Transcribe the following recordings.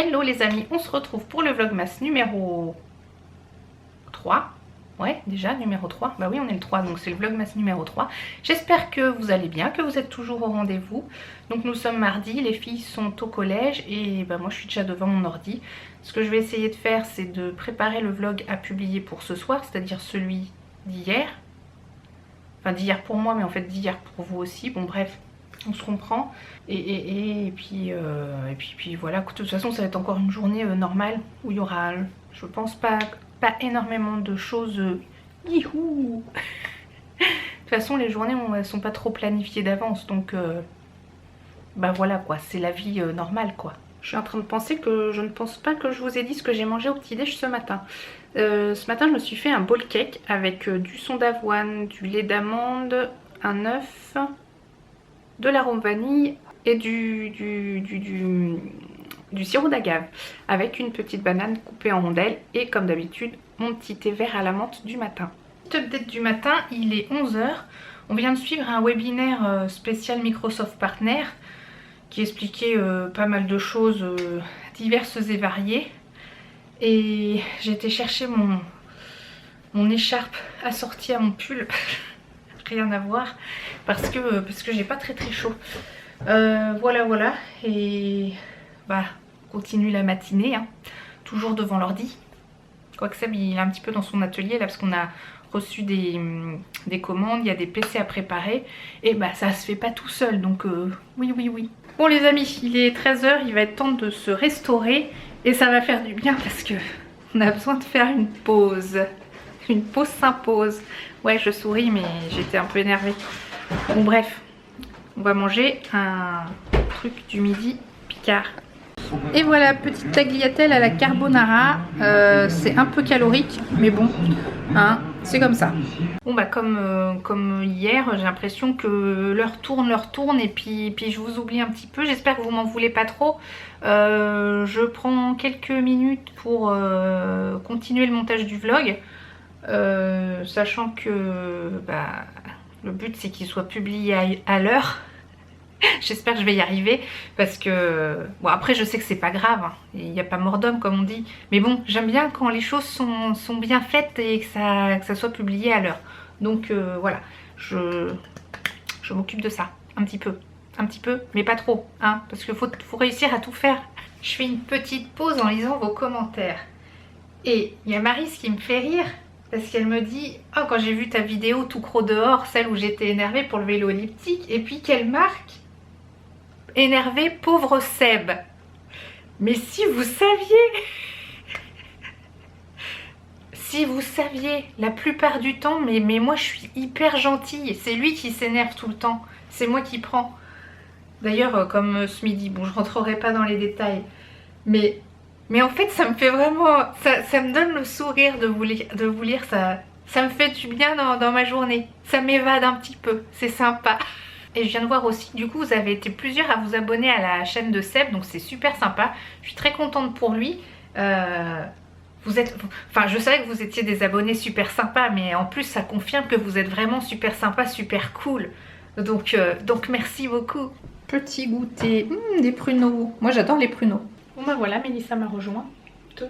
Hello les amis, on se retrouve pour le vlogmas numéro 3. Ouais, déjà numéro 3. Bah oui, on est le 3, donc c'est le vlogmas numéro 3. J'espère que vous allez bien, que vous êtes toujours au rendez-vous. Donc nous sommes mardi, les filles sont au collège et bah moi je suis déjà devant mon ordi. Ce que je vais essayer de faire, c'est de préparer le vlog à publier pour ce soir, c'est-à-dire celui d'hier. Enfin d'hier pour moi, mais en fait d'hier pour vous aussi. Bon bref, on se comprend. Et puis voilà, de toute façon ça va être encore une journée normale où il y aura, je pense pas énormément de choses. Youhou. De toute façon les journées elles sont pas trop planifiées d'avance, donc bah voilà quoi, c'est la vie normale quoi. Je suis en train de penser que je ne pense pas que je vous ai dit ce que j'ai mangé au petit déj ce matin. Ce matin je me suis fait un bowl cake avec du son d'avoine, du lait d'amande, un œuf, de l'arôme vanille et du sirop d'agave avec une petite banane coupée en rondelles et comme d'habitude mon petit thé vert à la menthe du matin. Petite update du matin, il est 11 h. On vient de suivre un webinaire spécial Microsoft Partner qui expliquait pas mal de choses diverses et variées. Et j'ai été chercher mon écharpe assortie à mon pull. Rien à voir parce que j'ai pas très chaud. Voilà. Et bah continue la matinée, hein, toujours devant l'ordi. Quoique Seb il est un petit peu dans son atelier là parce qu'on a reçu des commandes, il y a des PC à préparer et bah ça se fait pas tout seul donc oui. Bon les amis, il est 13 h, il va être temps de se restaurer et ça va faire du bien parce que on a besoin de faire une pause. Une pause s'impose. Ouais, je souris mais j'étais un peu énervée. Bon bref, on va manger un truc du midi Picard. Et voilà, petite tagliatelle à la carbonara. C'est un peu calorique, mais bon, hein, c'est comme ça. Bon bah comme hier, j'ai l'impression que l'heure tourne et puis je vous oublie un petit peu. J'espère que vous m'en voulez pas trop. Je prends quelques minutes pour continuer le montage du vlog. Sachant que bah, le but c'est qu'il soit publié à l'heure. J'espère que je vais y arriver parce que bon après je sais que c'est pas grave, hein. Il n'y a pas mort d'homme comme on dit, mais bon j'aime bien quand les choses sont bien faites et que ça soit publié à l'heure. Donc voilà, je m'occupe de ça un petit peu mais pas trop, hein, parce qu'il faut réussir à tout faire. Je fais une petite pause en lisant vos commentaires et il y a Maryse qui me fait rire. Parce qu'elle me dit « Oh, quand j'ai vu ta vidéo tout croc dehors, celle où j'étais énervée pour le vélo elliptique, et puis quelle marque ? Énervée, pauvre Seb. » Mais si vous saviez si vous saviez, la plupart du temps, mais moi je suis hyper gentille. C'est lui qui s'énerve tout le temps. C'est moi qui prends. D'ailleurs, comme ce midi, bon je rentrerai pas dans les détails, mais en fait ça me fait vraiment, ça me donne le sourire de vous lire, ça me fait du bien dans ma journée, ça m'évade un petit peu, c'est sympa. Et je viens de voir aussi, du coup vous avez été plusieurs à vous abonner à la chaîne de Seb, donc c'est super sympa, je suis très contente pour lui. Je savais que vous étiez des abonnés super sympas, mais en plus ça confirme que vous êtes vraiment super sympa, super cool, donc merci beaucoup. Petit goûter, des pruneaux, moi j'adore les pruneaux. Bon bah voilà, Mélissa m'a rejointe. Elle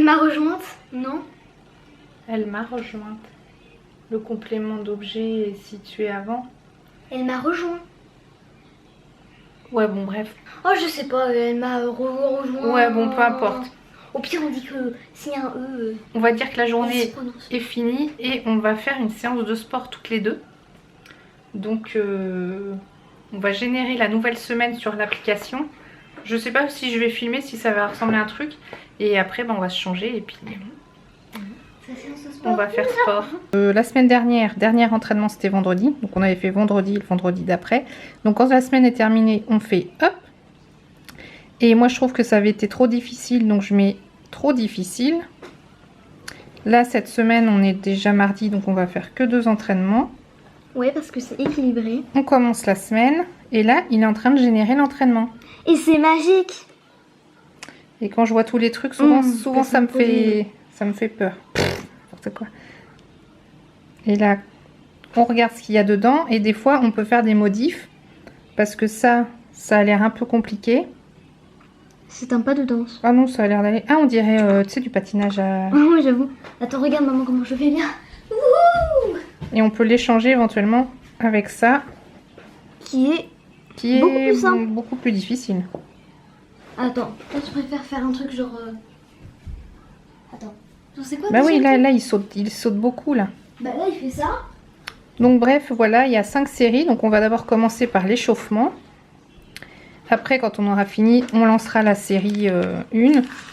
m'a rejointe, non. Elle m'a rejointe. Le complément d'objet est situé avant. Elle m'a rejoint. Ouais bon bref. Oh je sais pas, elle m'a rejoint. Ouais bon peu importe. Au pire on dit que s'il y a un E... On va dire que la journée est finie et on va faire une séance de sport toutes les deux. Donc on va générer la nouvelle semaine sur l'application. Je sais pas si je vais filmer, si ça va ressembler à un truc. Et après, on va se changer et puis on va faire sport. La semaine dernière, dernier entraînement, c'était vendredi. Donc on avait fait vendredi, le vendredi d'après. Donc quand la semaine est terminée, on fait hop. Et moi, je trouve que ça avait été trop difficile. Donc je mets trop difficile. Là, cette semaine, on est déjà mardi. Donc on va faire que 2 entraînements. Ouais, parce que c'est équilibré. On commence la semaine. Et là, il est en train de générer l'entraînement. Et c'est magique. Et quand je vois tous les trucs, souvent ça me fait peur. N'importe quoi. Et là, on regarde ce qu'il y a dedans. Et des fois, on peut faire des modifs. Parce que ça a l'air un peu compliqué. C'est un pas de danse. Ah non, ça a l'air d'aller. Ah, on dirait, tu sais, du patinage à... Ah oui, j'avoue. Attends, regarde maman comment je fais bien. Wouhou! Et on peut l'échanger éventuellement avec ça. Qui est... Qui beaucoup est plus simple. beaucoup plus difficile. Attends, toi tu préfères faire un truc genre... Attends. C'est quoi Bah déjà oui, le là, truc là, il saute beaucoup, là. Bah là il fait ça. Donc bref, voilà, il y a 5 séries. Donc on va d'abord commencer par l'échauffement. Après, quand on aura fini, on lancera la série 1.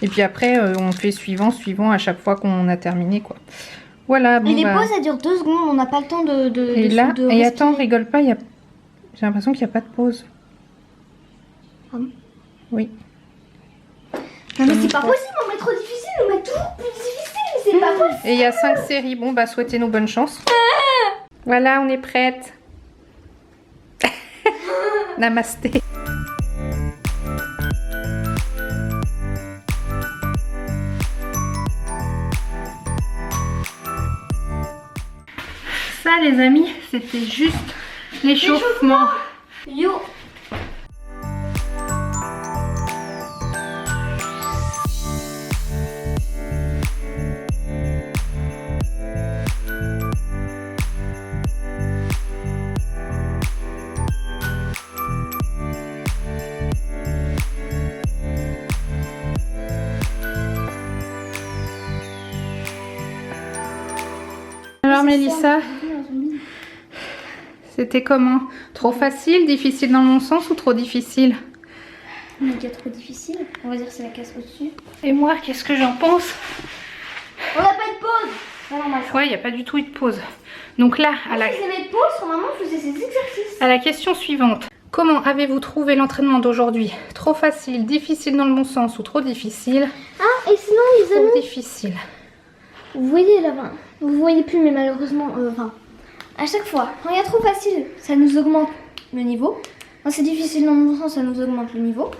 Et puis après, on fait suivant à chaque fois qu'on a terminé, quoi. Voilà, bon, Et les bah... pauses ça dure 2 secondes, on n'a pas le temps de Et là, de et attends, respirer. rigole pas, j'ai l'impression qu'il n'y a pas de pause. Pardon? Oui. Non mais c'est pas possible, on met trop difficile, on met tout plus difficile, mais c'est pas possible. Et il y a 5 séries. Bon, bah, souhaitez-nous bonne chance. Voilà, on est prête. Namasté. Ça, les amis, c'était juste l'échauffement. Yo. Alors, Mélissa, c'était comment? Trop facile, difficile dans le bon sens ou trop difficile? Méga trop difficile. On va dire que c'est la case au-dessus. Et moi, qu'est-ce que j'en pense? On n'a pas de pause. C'est normal. Ouais, il n'y a pas du tout eu de pause. Donc là, à la... Si c'est mes pauses, quand maman faisait ses exercices. À la question suivante. Comment avez-vous trouvé l'entraînement d'aujourd'hui? Trop facile, difficile dans le bon sens ou trop difficile? Ah, et sinon les amis, Trop difficile. vous voyez là-bas, vous voyez plus mais malheureusement, enfin, à chaque fois, quand il y a trop facile, ça nous augmente le niveau. Quand c'est difficile dans le bon sens, ça nous augmente le niveau.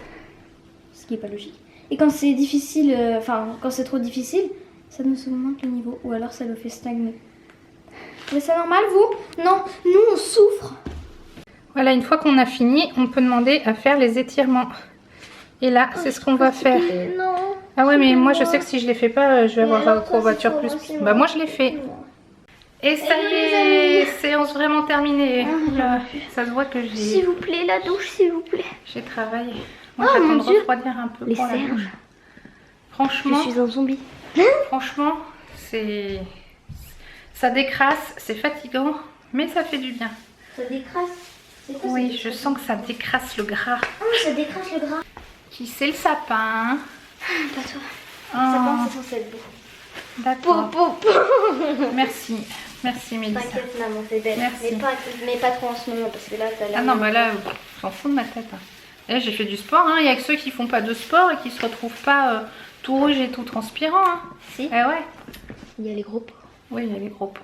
Ce qui est pas logique. Et quand c'est difficile, enfin, quand c'est trop difficile, ça nous augmente le niveau. Ou alors ça le fait stagner. Vous trouvez ça normal, vous? Non, nous on souffre. Voilà, une fois qu'on a fini, on peut demander à faire les étirements. Et là, c'est ce qu'on va faire. Non. Ah ouais, mais moi je sais que si je les fais pas, je vais Mais avoir alors, la toi, courbature c'est plus. toi, Bah moi je l'ai fait. Et ça y est, séance vraiment terminée. Oula, ça se voit que S'il vous plaît, la douche, s'il vous plaît. j'ai travaillé. Moi Oh, j'attends mon de Dieu. refroidir un peu Les pour la cernes. douche. Franchement, Je suis un zombie. franchement, c'est... Ça décrasse, c'est fatigant, mais ça fait du bien. Ça décrasse. C'est quoi, Oui, ça je décrasse? sens que ça décrasse le gras. Ah, ça décrasse le gras. Qui c'est le sapin? Pas toi. Oh, Ça pense c'est censé être beau. d'accord. Merci. Merci Mélissa. T'inquiète maman, c'est belle. Merci. Mais pas trop en ce moment parce que là t'as l'air... Ah non, bah là, j'en fous de ma tête. Hein. Et là, j'ai fait du sport. Hein. Il y a que ceux qui font pas de sport et qui se retrouvent pas tout rouge et tout transpirant. Hein. Si. Eh ouais. Il y a les gros pots. Oui, il y a les gros pots.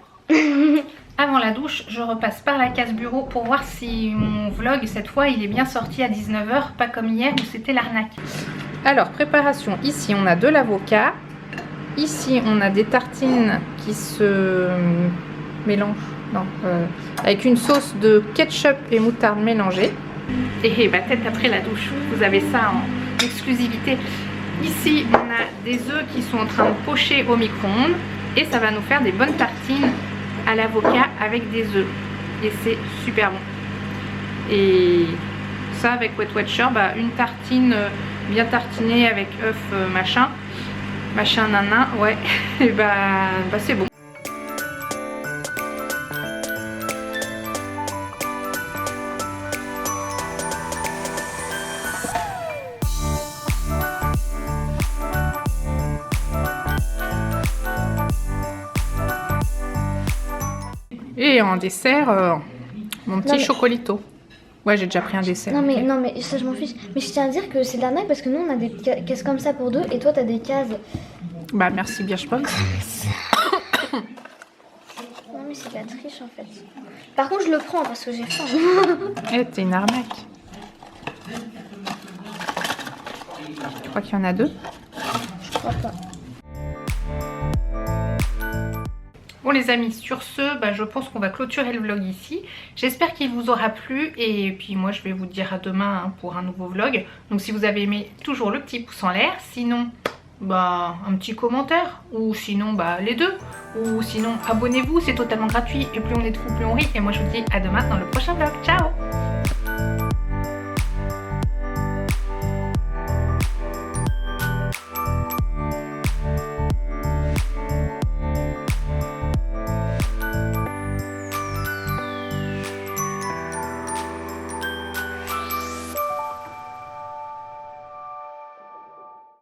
Avant la douche, je repasse par la case bureau pour voir si mon vlog, cette fois, il est bien sorti à 19 h, pas comme hier où c'était l'arnaque. Alors, préparation. Ici, on a de l'avocat. Ici, on a des tartines qui se mélangent. Non, avec une sauce de ketchup et moutarde mélangée. Et bah, tête après la douche, vous avez ça en exclusivité. Ici, on a des œufs qui sont en train de pocher au micro-ondes. Et ça va nous faire des bonnes tartines à l'avocat avec des œufs. Et c'est super bon. Et ça, avec Wet Watcher, bah, une tartine bien tartinée avec œufs machin nanan, ouais. Et bah c'est bon. Et en dessert, mon petit chocolito. Ouais, j'ai déjà pris un dessert. Non mais, ok. non mais ça je m'en fiche. Mais je tiens à dire que c'est de l'arnaque parce que nous on a des cases comme ça pour deux et toi t'as des cases. Bah merci Birchbox. Non mais c'est de la triche en fait. Par contre je le prends parce que j'ai faim. Eh, t'es une arnaque. Tu crois qu'il y en a deux? Je crois pas. Bon les amis, sur ce, je pense qu'on va clôturer le vlog ici. J'espère qu'il vous aura plu et puis moi je vais vous dire à demain hein, pour un nouveau vlog. Donc si vous avez aimé, toujours le petit pouce en l'air. Sinon, un petit commentaire ou sinon les deux. Ou sinon abonnez-vous, c'est totalement gratuit et plus on est de fous, plus on rit. Et moi je vous dis à demain dans le prochain vlog. Ciao!